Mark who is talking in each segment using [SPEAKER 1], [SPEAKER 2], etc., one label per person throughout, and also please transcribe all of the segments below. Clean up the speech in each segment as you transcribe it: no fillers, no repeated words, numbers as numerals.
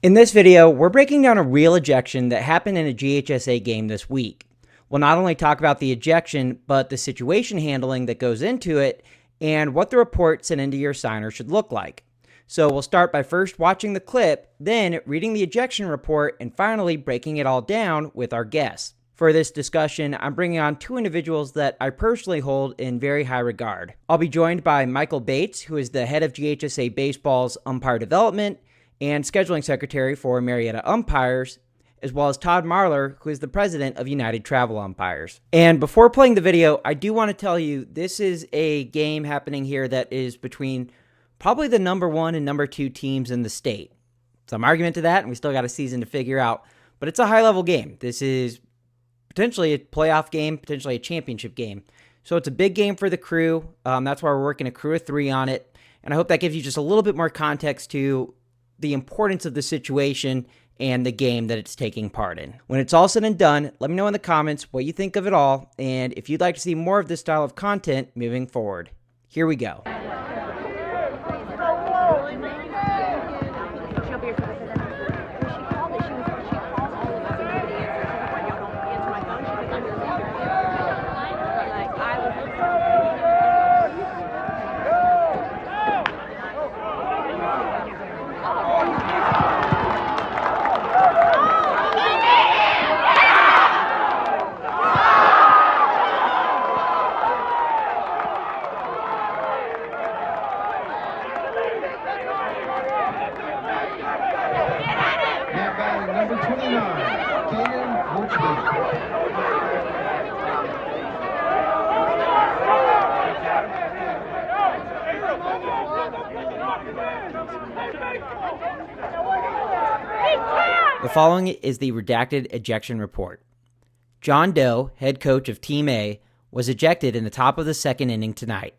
[SPEAKER 1] In this video, we're breaking down a real ejection that happened in a GHSA game this week. We'll not only talk about the ejection, but the situation handling that goes into it and what the report sent into your signer should look like. So we'll start by first watching the clip, then reading the ejection report, and finally breaking it all down with our guests. For this discussion, I'm bringing on two individuals that I personally hold in very high regard. I'll be joined by Michael Bates, who is the head of GHSA Baseball's umpire development and scheduling secretary for Marietta Umpires, as well as Todd Marler, who is the president of United Travel Umpires. And before playing the video, I do want to tell you this is a game happening here that is between probably the number 1 and number 2 teams in the state. Some argument to that, and we still got a season to figure out, but it's a high-level game. This is potentially a playoff game, potentially a championship game. So it's a big game for the crew. That's why we're working a crew of 3 on it, and I hope that gives you just a little bit more context to the importance of the situation and the game that it's taking part in. When it's all said and done, let me know in the comments what you think of it all, and if you'd like to see more of this style of content moving forward. Here we go. The following is the redacted ejection report. John Doe, head coach of Team A, was ejected in the top of the second inning tonight.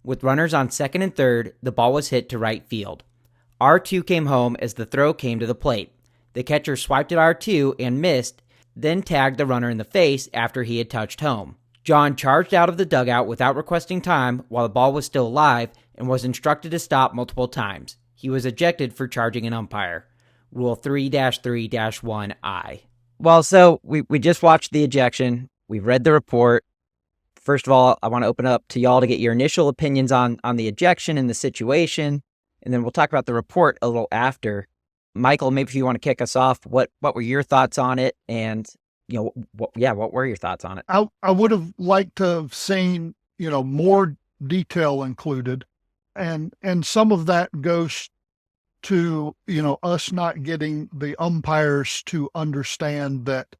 [SPEAKER 1] With runners on second and third, the ball was hit to right field. R2 came home as the throw came to the plate. The catcher swiped at R2 and missed, then tagged the runner in the face after he had touched home. John charged out of the dugout without requesting time while the ball was still alive and was instructed to stop multiple times. He was ejected for charging an umpire. Rule 3-3-1I. Well, so we just watched the ejection. We've read the report. First of all, I want to open up to y'all to get your initial opinions on the ejection and the situation, and then we'll talk about the report a little after. Michael, maybe if you want to kick us off, what were your thoughts on it? And, what were your thoughts on it?
[SPEAKER 2] I would have liked to have seen, more detail included. And some of that goes to, us not getting the umpires to understand that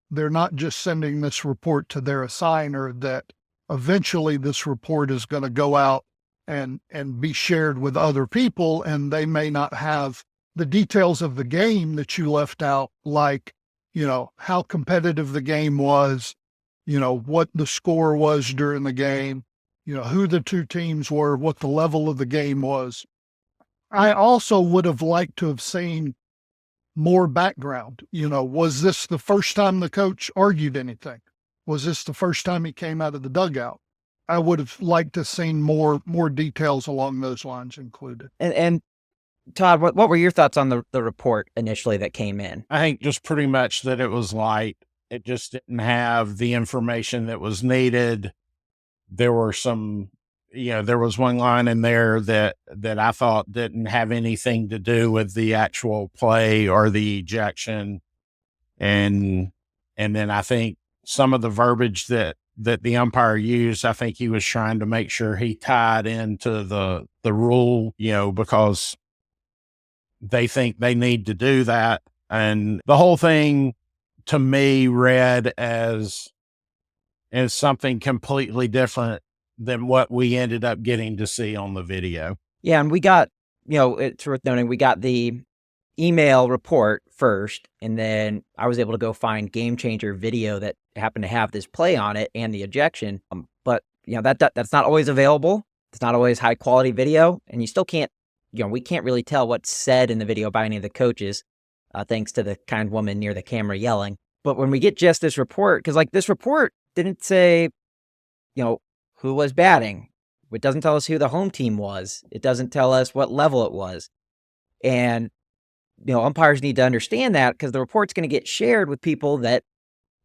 [SPEAKER 2] they're not just sending this report to their assigner, that eventually this report is going to go out and be shared with other people, and they may not have the details of the game that you left out, like, how competitive the game was, what the score was during the game, who the two teams were, what the level of the game was. I also would have liked to have seen more background. Was this the first time the coach argued anything? Was this the first time he came out of the dugout? I would have liked to have seen more details along those lines included.
[SPEAKER 1] And Todd, what were your thoughts on the report initially that came in?
[SPEAKER 3] I think just pretty much that it was light. It just didn't have the information that was needed. There were some, there was one line in there that I thought didn't have anything to do with the actual play or the ejection. And then I think some of the verbiage that the umpire used, I think he was trying to make sure he tied into the rule, because they think they need to do that. And the whole thing to me read as something completely different than what we ended up getting to see on the video.
[SPEAKER 1] Yeah, and we got, it's worth noting, we got the email report first, and then I was able to go find Game Changer video that happened to have this play on it and the ejection. But, that's not always available. It's not always high quality video, and you still can't, we can't really tell what's said in the video by any of the coaches, thanks to the kind woman near the camera yelling. But when we get just this report, because this report didn't say, who was batting. It doesn't tell us who the home team was. It doesn't tell us what level it was. And umpires need to understand that, because the report's going to get shared with people that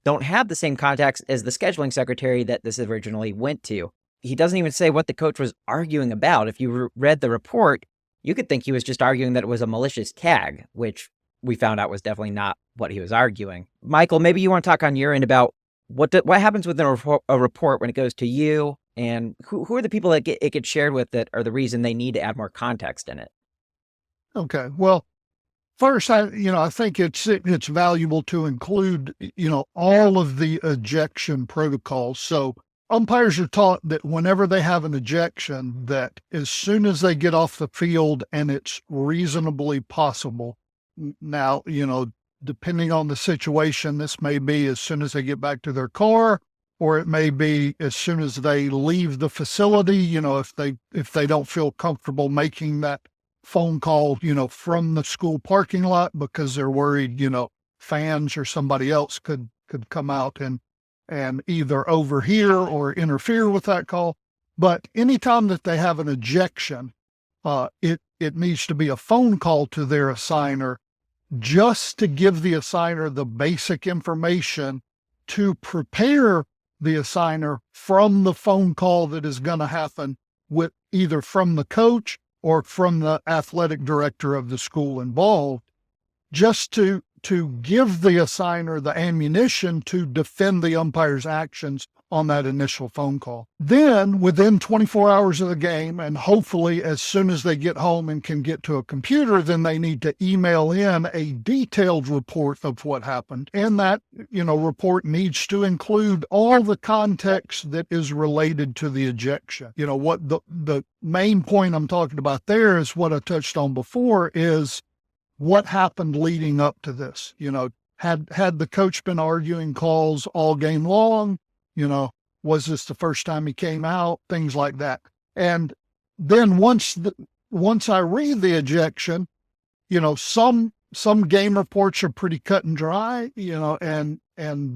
[SPEAKER 1] don't have the same contacts as the scheduling secretary that this originally went to. He doesn't even say what the coach was arguing about. If you read the report, you could think he was just arguing that it was a malicious tag, which we found out was definitely not what he was arguing. Michael, maybe you want to talk on your end about what happens with a report when it goes to you, and who are the people that it gets shared with that are the reason they need to add more context in it?
[SPEAKER 2] Okay. Well, first, I think it's valuable to include, all of the ejection protocols. So umpires are taught that whenever they have an ejection, that as soon as they get off the field and it's reasonably possible. Now, depending on the situation, this may be as soon as they get back to their car, or it may be as soon as they leave the facility, if they don't feel comfortable making that phone call, from the school parking lot because they're worried, fans or somebody else could come out and either overhear or interfere with that call. But anytime that they have an ejection, it needs to be a phone call to their assigner, just to give the assigner the basic information to prepare the assigner from the phone call that is going to happen with either from the coach or from the athletic director of the school involved, just to give the assigner the ammunition to defend the umpire's actions on that initial phone call. Then within 24 hours of the game, and hopefully as soon as they get home and can get to a computer, then they need to email in a detailed report of what happened. And that, report needs to include all the context that is related to the ejection. What the main point I'm talking about there is what I touched on before, is what happened leading up to this. Had the coach been arguing calls all game long? Was this the first time he came out? Things like that. And then once I read the ejection, some game reports are pretty cut and dry, and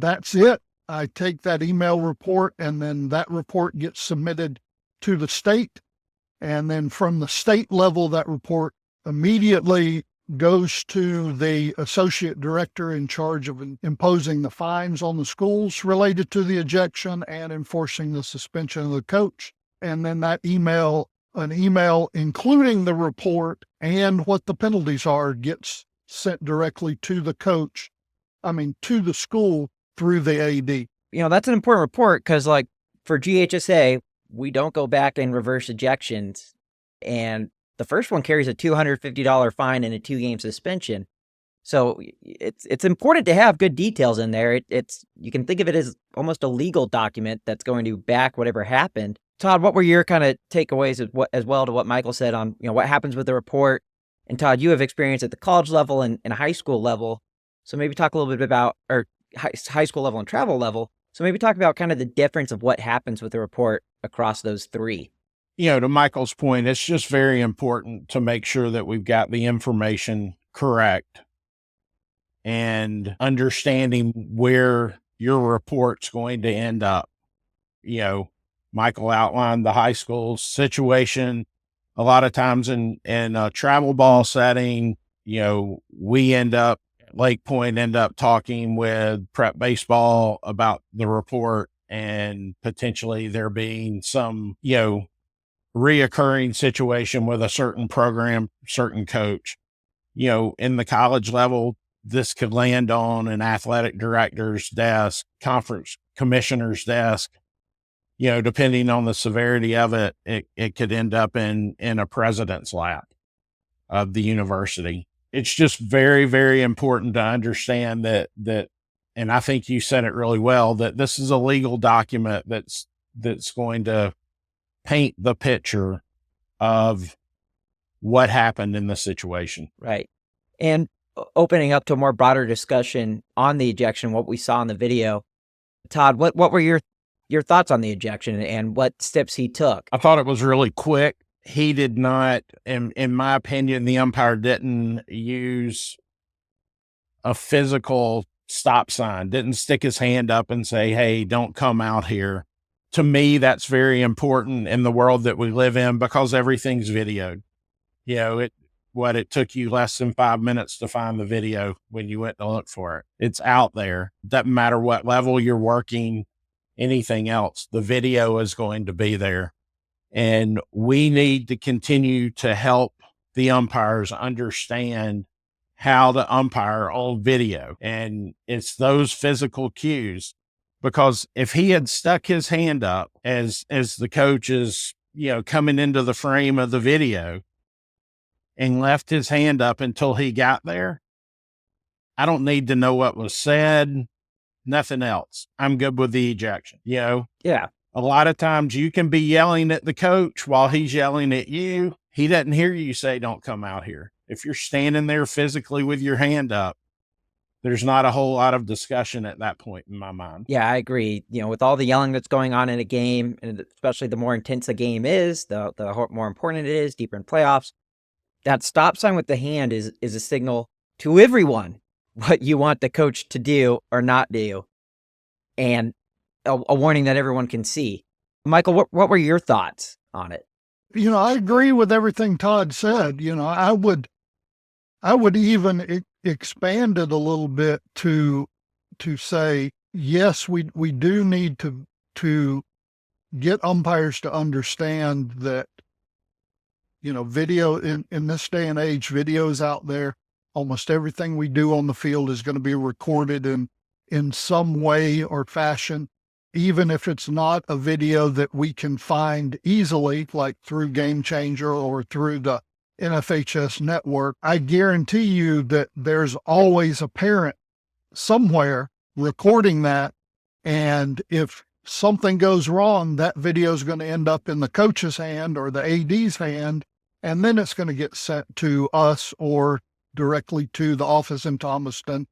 [SPEAKER 2] that's it. I take that email report, and then that report gets submitted to the state. And then from the state level, that report immediately goes to the associate director in charge of imposing the fines on the schools related to the ejection and enforcing the suspension of the coach. And then an email including the report and what the penalties are, gets sent directly to the coach, to the school through the AD.
[SPEAKER 1] That's an important report, because for GHSA, we don't go back and reverse ejections. And the first one carries a $250 fine and a 2-game suspension. So it's important to have good details in there. You can think of it as almost a legal document that's going to back whatever happened. Todd, what were your kind of takeaways as well to what Michael said on what happens with the report? And Todd, you have experience at the college level and high school level. So maybe talk a little bit about, or high school level and travel level. So maybe talk about kind of the difference of what happens with the report across those three.
[SPEAKER 3] To Michael's point, it's just very important to make sure that we've got the information correct and understanding where your report's going to end up. Michael outlined the high school situation. A lot of times in a travel ball setting, we end up, Lake Point, end up talking with prep baseball about the report, and potentially there being some, reoccurring situation with a certain program, certain coach. In the college level, this could land on an athletic director's desk, conference commissioner's desk. Depending on the severity of it, it could end up in a president's lap of the university. It's just very, very important to understand that, and I think you said it really well, that this is a legal document that's going to paint the picture of what happened in the situation.
[SPEAKER 1] Right. And opening up to a more broader discussion on the ejection, what we saw in the video, Todd, what were your thoughts on the ejection and what steps he took?
[SPEAKER 3] I thought it was really quick. He did not, in my opinion, the umpire didn't use a physical stop sign, didn't stick his hand up and say, hey, don't come out here. To me, that's very important in the world that we live in, because everything's videoed. it took you less than 5 minutes to find the video when you went to look for it. It's out there. Doesn't matter what level you're working, anything else, the video is going to be there. And we need to continue to help the umpires understand how to umpire on video. And it's those physical cues, because if he had stuck his hand up as the coach is, coming into the frame of the video and left his hand up until he got there, I don't need to know what was said, nothing else. I'm good with the ejection,
[SPEAKER 1] Yeah.
[SPEAKER 3] A lot of times you can be yelling at the coach while he's yelling at you. He doesn't hear you say, don't come out here. If you're standing there physically with your hand up, there's not a whole lot of discussion at that point in my mind.
[SPEAKER 1] Yeah, I agree. With all the yelling that's going on in a game, and especially the more intense a game is, the more important it is, deeper in playoffs, that stop sign with the hand is a signal to everyone what you want the coach to do or not do, and a warning that everyone can see. Michael, what were your thoughts on it?
[SPEAKER 2] I agree with everything Todd said. I would even expand it a little bit to say, yes, we do need to get umpires to understand that, video in this day and age, video is out there. Almost everything we do on the field is going to be recorded in some way or fashion, even if it's not a video that we can find easily, like through Game Changer or through the NFHS network. I guarantee you that there's always a parent somewhere recording that. And if something goes wrong, that video is going to end up in the coach's hand or the AD's hand, and then it's going to get sent to us or directly to the office in Thomaston.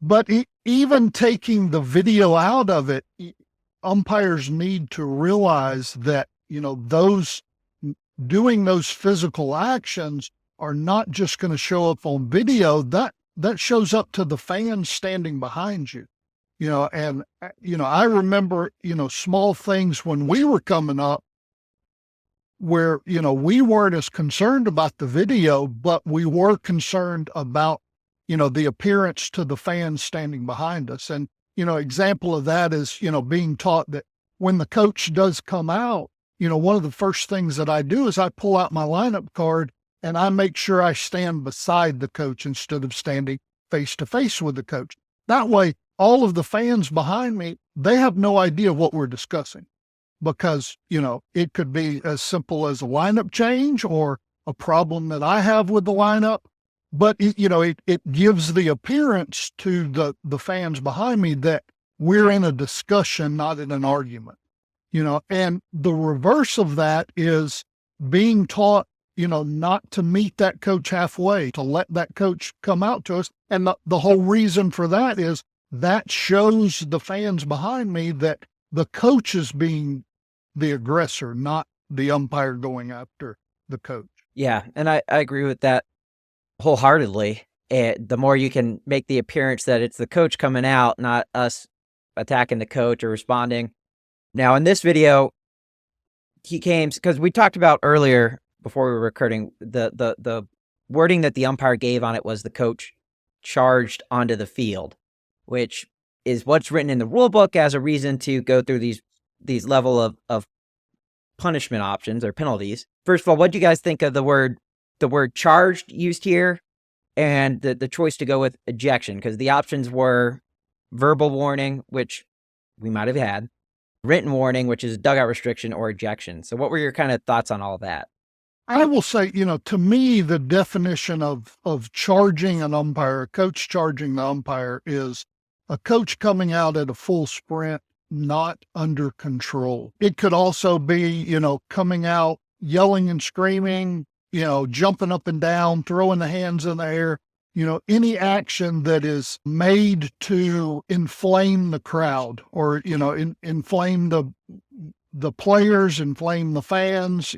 [SPEAKER 2] But even taking the video out of it, umpires need to realize that, those doing those physical actions are not just going to show up on video. That shows up to the fans standing behind you, and, I remember, small things when we were coming up where, we weren't as concerned about the video, but we were concerned about, the appearance to the fans standing behind us. And, example of that is, being taught that when the coach does come out, one of the first things that I do is I pull out my lineup card and I make sure I stand beside the coach instead of standing face to face with the coach. That way, all of the fans behind me, they have no idea what we're discussing, because, it could be as simple as a lineup change or a problem that I have with the lineup. But, it gives the appearance to the fans behind me that we're in a discussion, not in an argument, and the reverse of that is being taught, not to meet that coach halfway, to let that coach come out to us. And the whole reason for that is that shows the fans behind me that the coach is being the aggressor, not the umpire going after the coach.
[SPEAKER 1] Yeah, and I agree with that wholeheartedly. The more you can make the appearance that it's the coach coming out, not us attacking the coach or responding. Now, in this video, he came, because we talked about earlier before we were recording, the wording that the umpire gave on it was the coach charged onto the field, which is what's written in the rule book as a reason to go through these level of punishment options or penalties. First of all, what do you guys think of the word charged used here and the choice to go with ejection? Because the options were verbal warning, which we might have had, written warning, which is dugout restriction, or ejection. So what were your kind of thoughts on all that?
[SPEAKER 2] I will say, to me, the definition of charging an umpire, a coach charging the umpire, is a coach coming out at a full sprint, not under control. It could also be, coming out, yelling and screaming, jumping up and down, throwing the hands in the air, any action that is made to inflame the crowd or, inflame the players, inflame the fans,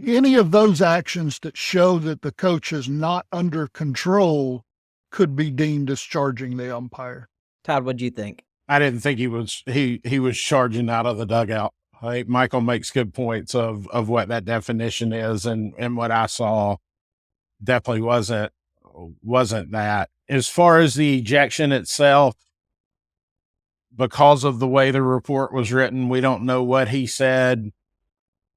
[SPEAKER 2] any of those actions that show that the coach is not under control could be deemed as charging the umpire.
[SPEAKER 1] Todd, what do you think?
[SPEAKER 3] I didn't think he was charging out of the dugout. I think Michael makes good points of what that definition is and what I saw. definitely wasn't that. As far as the ejection itself, because of the way the report was written, we don't know what he said,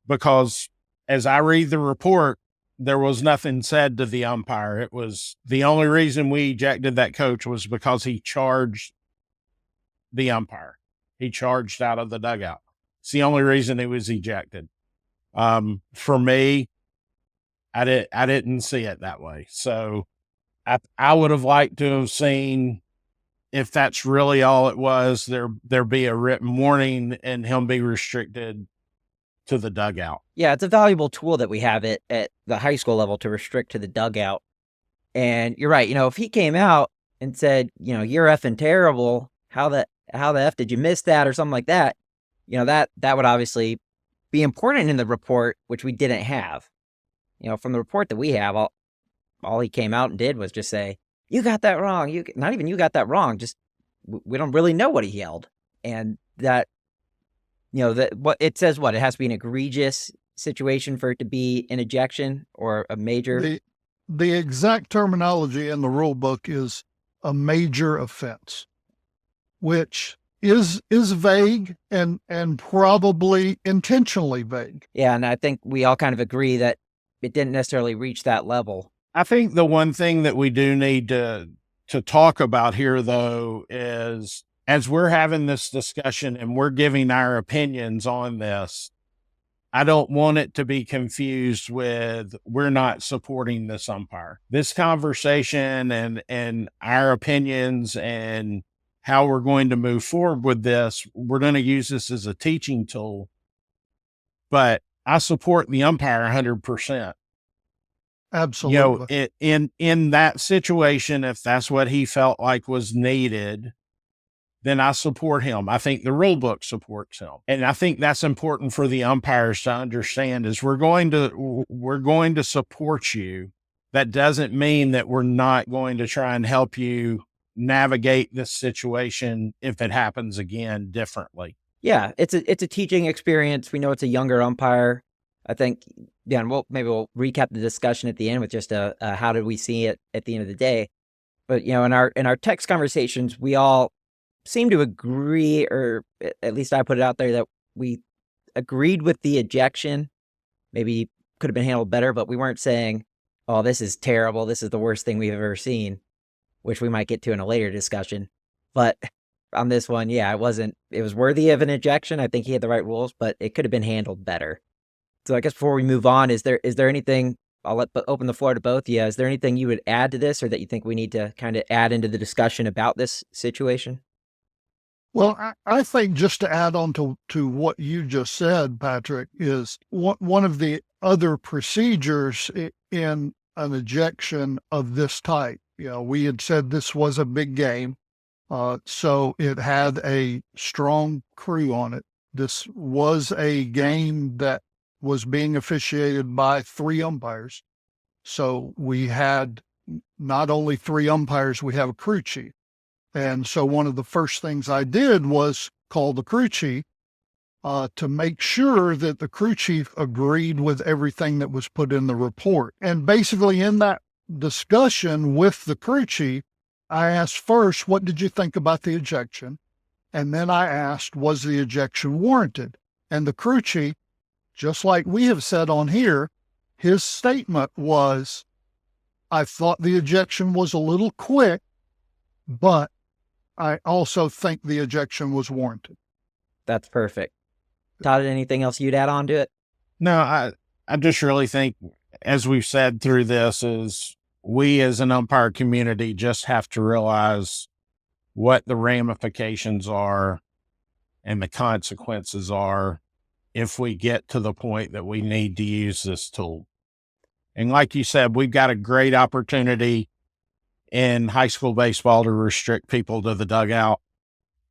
[SPEAKER 3] because as I read the report, there was nothing said to the umpire. It was the only reason we ejected that coach was because he charged the umpire. He charged out of the dugout. It's the only reason he was ejected. For me, I didn't see it that way. So I would have liked to have seen, if that's really all it was, there be a written warning and him be restricted to the dugout.
[SPEAKER 1] Yeah, it's a valuable tool that we have at the high school level to restrict to the dugout. And you're right. If he came out and said, you're effing terrible, how the F did you miss that, or something like that, that would obviously be important in the report, which we didn't have. From the report that we have, all he came out and did was just say, you got that wrong. Not even you got that wrong. Just, we don't really know what he yelled. And that, what it says, it has to be an egregious situation for it to be an ejection or a major.
[SPEAKER 2] The exact terminology in the rule book is a major offense, which is vague and probably intentionally vague.
[SPEAKER 1] Yeah, and I think we all kind of agree that it didn't necessarily reach that level.
[SPEAKER 3] I think the one thing that we do need to talk about here, though, is as we're having this discussion and we're giving our opinions on this, I don't want it to be confused with we're not supporting this umpire. This conversation and our opinions and how we're going to move forward with this, we're going to use this as a teaching tool. But I support the umpire 100%.
[SPEAKER 2] Absolutely.
[SPEAKER 3] In that situation, if that's what he felt like was needed, then I support him. I think the rule book supports him. And I think that's important for the umpires to understand, is we're going to support you. That doesn't mean that we're not going to try and help you navigate this situation if it happens again differently.
[SPEAKER 1] Yeah, it's a teaching experience. We know it's a younger umpire. I think, yeah, and we'll recap the discussion at the end with just how did we see it at the end of the day. But in our text conversations, we all seem to agree, or at least I put it out there, that we agreed with the ejection. Maybe could have been handled better, but we weren't saying, oh, this is terrible, this is the worst thing we've ever seen, which we might get to in a later discussion. But on this one, yeah, it was worthy of an ejection. I think he had the right rules, but it could have been handled better. So I guess before we move on, is there anything, I'll open the floor to both of you. Is there anything you would add to this, or that you think we need to kind of add into the discussion about this situation?
[SPEAKER 2] Well, I think, just to add on to what you just said, Patrick, is one of the other procedures in an ejection of this type. We had said this was a big game, so it had a strong crew on it. This was a game that was being officiated by 3 umpires. So we had not only 3 umpires, we have a crew chief. And so one of the first things I did was call the crew chief to make sure that the crew chief agreed with everything that was put in the report. And basically, in that discussion with the crew chief, I asked first, what did you think about the ejection? And then I asked, was the ejection warranted? And the crew chief, just like we have said on here, his statement was, I thought the ejection was a little quick, but I also think the ejection was warranted.
[SPEAKER 1] That's perfect. Todd, anything else you'd add on to it?
[SPEAKER 3] No, I just really think, as we've said through this, is we as an umpire community just have to realize what the ramifications are and the consequences are if we get to the point that we need to use this tool. And like you said, we've got a great opportunity in high school baseball to restrict people to the dugout.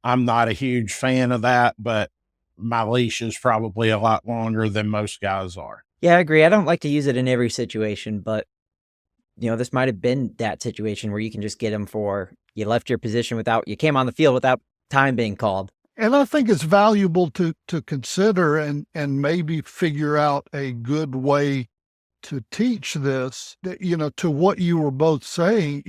[SPEAKER 3] I'm not a huge fan of that, but my leash is probably a lot longer than most guys are.
[SPEAKER 1] Yeah, I agree. I don't like to use it in every situation, but this might have been that situation where you can just get them for, you left your position you came on the field without time being called.
[SPEAKER 2] And I think it's valuable to consider and maybe figure out a good way to teach this, that, to what you were both saying,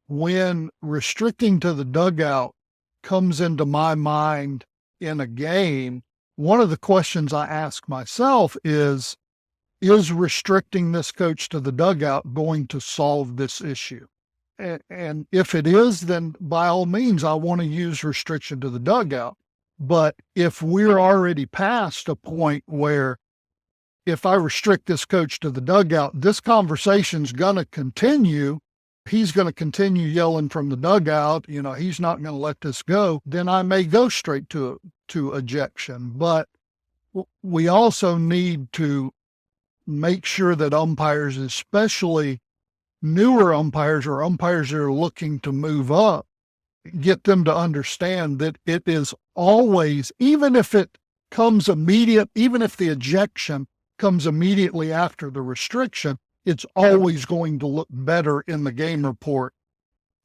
[SPEAKER 2] when restricting to the dugout comes into my mind in a game, one of the questions I ask myself is restricting this coach to the dugout going to solve this issue? And if it is, then by all means, I want to use restriction to the dugout. But if we're already past a point where if I restrict this coach to the dugout, this conversation's going to continue. He's going to continue yelling from the dugout. He's not going to let this go. Then I may go straight to ejection. But we also need to make sure that umpires, especially newer umpires or umpires that are looking to move up, get them to understand that it is always, even if it comes immediate, even if the ejection comes immediately after the restriction, it's always going to look better in the game report.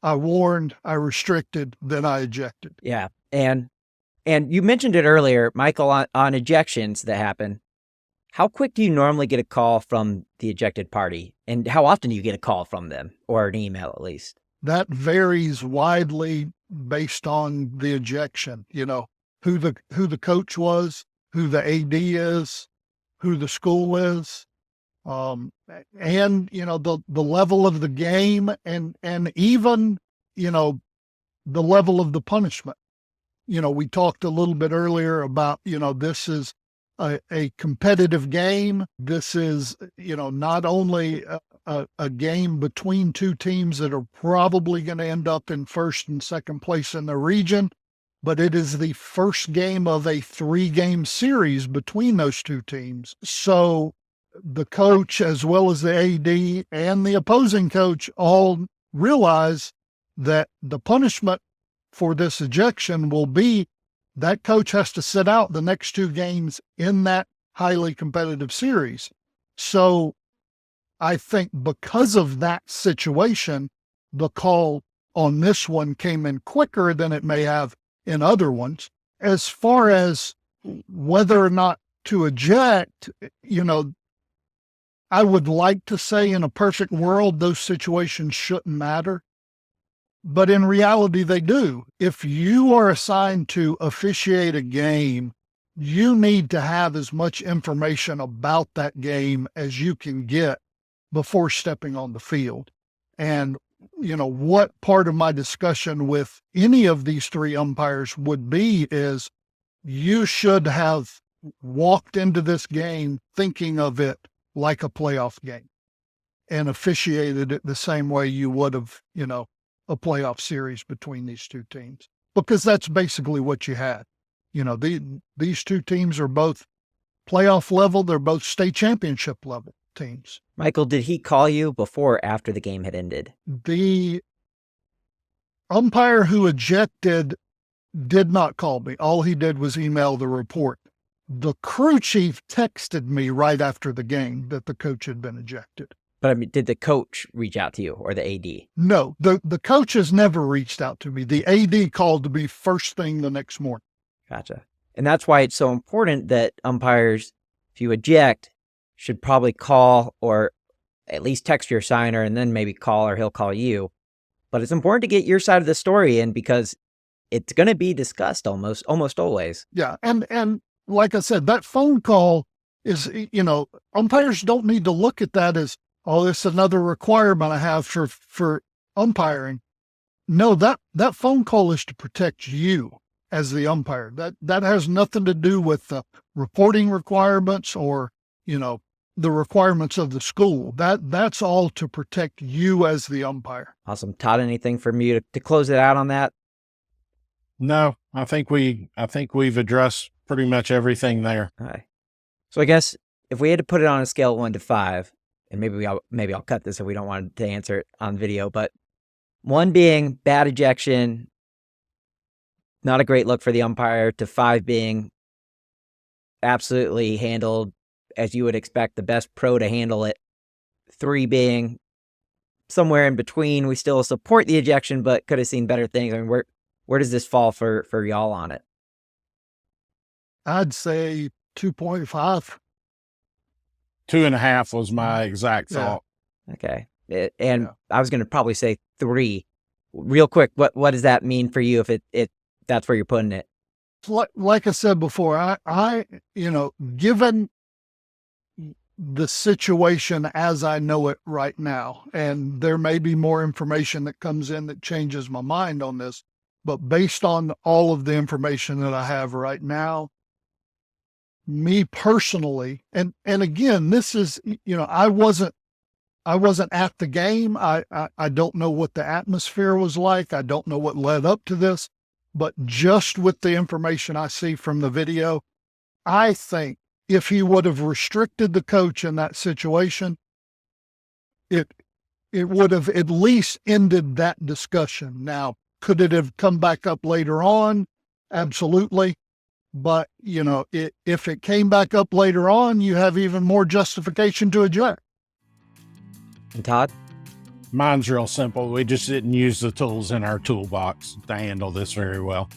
[SPEAKER 2] I warned, I restricted, then I ejected.
[SPEAKER 1] Yeah. And you mentioned it earlier, Michael, on ejections that happen. How quick do you normally get a call from the ejected party? And how often do you get a call from them, or an email at least?
[SPEAKER 2] That varies widely based on the ejection, who the coach was, who the AD is, who the school is, and the level of the game, and even the level of the punishment. We talked a little bit earlier about this is a competitive game. This is not only a game between two teams that are probably going to end up in first and second place in the region, but it is the first game of a 3-game series between those two teams. So the coach, as well as the AD and the opposing coach, all realize that the punishment for this ejection will be that coach has to sit out the next 2 games in that highly competitive series. So I think because of that situation, the call on this one came in quicker than it may have in other ones. As far as whether or not to eject, I would like to say in a perfect world, those situations shouldn't matter. But in reality, they do. If you are assigned to officiate a game, you need to have as much information about that game as you can get before stepping on the field. And, what part of my discussion with any of these 3 umpires would be is you should have walked into this game thinking of it like a playoff game and officiated it the same way you would have, a playoff series between these 2 teams, because that's basically what you had. These 2 teams are both playoff level. They're both state championship level teams.
[SPEAKER 1] Michael, did he call you before or after the game had ended?
[SPEAKER 2] The umpire who ejected did not call me. All he did was email the report. The crew chief texted me right after the game that the coach had been ejected.
[SPEAKER 1] But I mean, did the coach reach out to you, or the AD?
[SPEAKER 2] No, the coach has never reached out to me. The AD called me first thing the next morning.
[SPEAKER 1] Gotcha. And that's why it's so important that umpires, if you eject, should probably call or at least text your signer and then maybe call, or he'll call you. But it's important to get your side of the story in, because it's going to be discussed almost always.
[SPEAKER 2] Yeah. And like I said, that phone call is, umpires don't need to look at that as, oh, it's another requirement I have for umpiring. No, that phone call is to protect you as the umpire. That has nothing to do with the reporting requirements or, the requirements of the school. That's all to protect you as the umpire.
[SPEAKER 1] Awesome. Todd, anything from you to close it out on that?
[SPEAKER 3] No, I think we've addressed pretty much everything there.
[SPEAKER 1] All right. So I guess if we had to put it on a scale of 1 to 5, and maybe I'll cut this if we don't want to answer it on video, but 1 being bad ejection, not a great look for the umpire, to 5 being absolutely handled as you would expect the best pro to handle it, 3 being somewhere in between. We still support the ejection, but could have seen better things. I mean, where does this fall for y'all on it?
[SPEAKER 2] I'd say 2.5.
[SPEAKER 3] 2.5 was my exact
[SPEAKER 2] Yeah.
[SPEAKER 3] thought.
[SPEAKER 1] Okay. And
[SPEAKER 2] Yeah.
[SPEAKER 1] I was going to probably say 3. Real quick, what does that mean for you if that's where you're putting it?
[SPEAKER 2] Like I said before, I given the situation as I know it right now, and there may be more information that comes in that changes my mind on this, but based on all of the information that I have right now, me personally, and again, this is, I wasn't at the game. I don't know what the atmosphere was like. I don't know what led up to this, but just with the information I see from the video, I think if he would have restricted the coach in that situation, it would have at least ended that discussion. Now, could it have come back up later on? Absolutely. But, if it came back up later on, you have even more justification to eject.
[SPEAKER 1] And Todd?
[SPEAKER 3] Mine's real simple. We just didn't use the tools in our toolbox to handle this very well.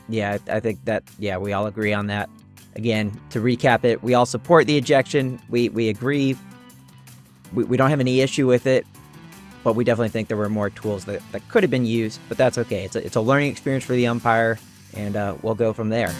[SPEAKER 1] Yeah, I think that, we all agree on that. Again, to recap it, we all support the ejection. We agree. We don't have any issue with it, but we definitely think there were more tools that could have been used, but that's okay. It's a learning experience for the umpire, and we'll go from there.